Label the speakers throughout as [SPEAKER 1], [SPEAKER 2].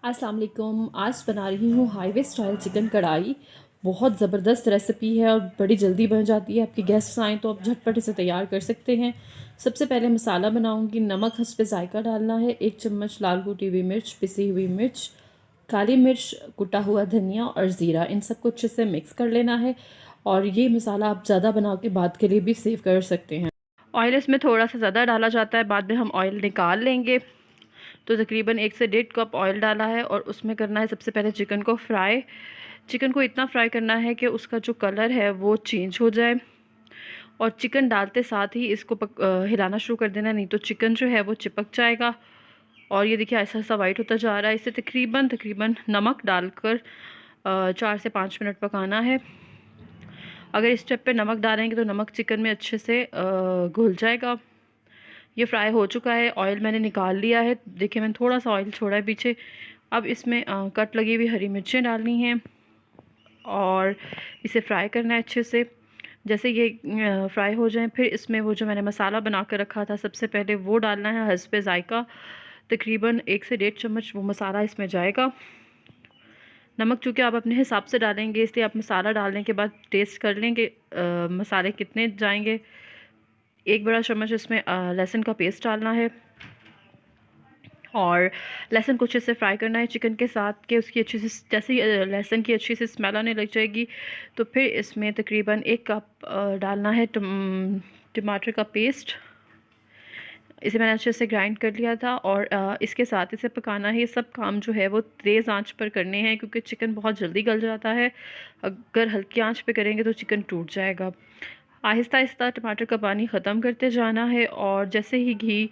[SPEAKER 1] अस्सलाम वालेकुम। आज बना रही हूँ हाईवे स्टाइल चिकन कढ़ाई। बहुत ज़बरदस्त रेसिपी है और बड़ी जल्दी बन जाती है। आपके गेस्ट आएँ तो आप झटपट इसे तैयार कर सकते हैं। सबसे पहले मसाला बनाऊँगी। नमक हस्बे ज़ायका डालना है। 1 चम्मच लाल कुटी हुई मिर्च, पिसी हुई मिर्च, काली मिर्च, कुटा हुआ धनिया और ज़ीरा, इन सबको अच्छे से मिक्स कर लेना है। और ये मसाला आप ज़्यादा बना के बाद के लिए भी सेव कर सकते हैं। ऑयल इसमें थोड़ा सा ज़्यादा डाला जाता है, बाद में हम ऑयल निकाल लेंगे। तो तकरीबन 1 से 1.5 कप ऑयल डाला है और उसमें करना है सबसे पहले चिकन को फ्राई। चिकन को इतना फ्राई करना है कि उसका जो कलर है वो चेंज हो जाए और चिकन डालते साथ ही इसको हिलाना शुरू कर देना, नहीं तो चिकन जो है वो चिपक जाएगा। और ये देखिए ऐसा ऐसा वाइट होता जा रहा है। इसे तकरीबन तकरीबन नमक डालकर 4 से 5 मिनट पकाना है। अगर इस स्टेप पे नमक डालेंगे तो नमक चिकन में अच्छे से घुल जाएगा। ये फ्राई हो चुका है, ऑयल मैंने निकाल लिया है। देखिए मैंने थोड़ा सा ऑयल छोड़ा है पीछे। अब इसमें कट लगी हुई हरी मिर्चें डालनी हैं और इसे फ्राई करना है अच्छे से। जैसे ये फ्राई हो जाएं, फिर इसमें वो जो मैंने मसाला बना कर रखा था सबसे पहले वो डालना है हस्बे ज़ायका। तकरीबन 1 से 1.5 चम्मच वो मसाला इसमें जाएगा। नमक चूँकि आप अपने हिसाब से डालेंगे, इसलिए आप मसाला डालने के बाद टेस्ट कर लेंगे मसाले कितने जाएंगे। 1 बड़ा चम्मच इसमें लहसुन का पेस्ट डालना है और लहसुन को अच्छे से फ्राई करना है चिकन के साथ कि उसकी अच्छी से, जैसे ही लहसुन की अच्छी से स्मेल आने लग जाएगी तो फिर इसमें तकरीबन 1 कप डालना है टमाटर का पेस्ट। इसे मैंने अच्छे से ग्राइंड कर लिया था और इसके साथ इसे पकाना है। ये सब काम जो है वो तेज़ आंच पर करने हैं क्योंकि चिकन बहुत जल्दी गल जाता है। अगर हल्की आंच पे करेंगे तो चिकन टूट जाएगा। आहिस्ता आहिस्ता टमाटर का पानी ख़त्म करते जाना है और जैसे ही घी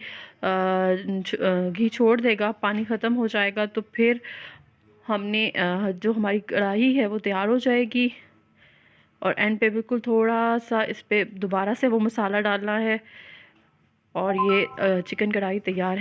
[SPEAKER 1] छोड़ देगा, पानी ख़त्म हो जाएगा, तो फिर हमने जो हमारी कढ़ाई है वो तैयार हो जाएगी। और एंड पे बिल्कुल थोड़ा सा इस पे दोबारा से वो मसाला डालना है और ये चिकन कढ़ाई तैयार है।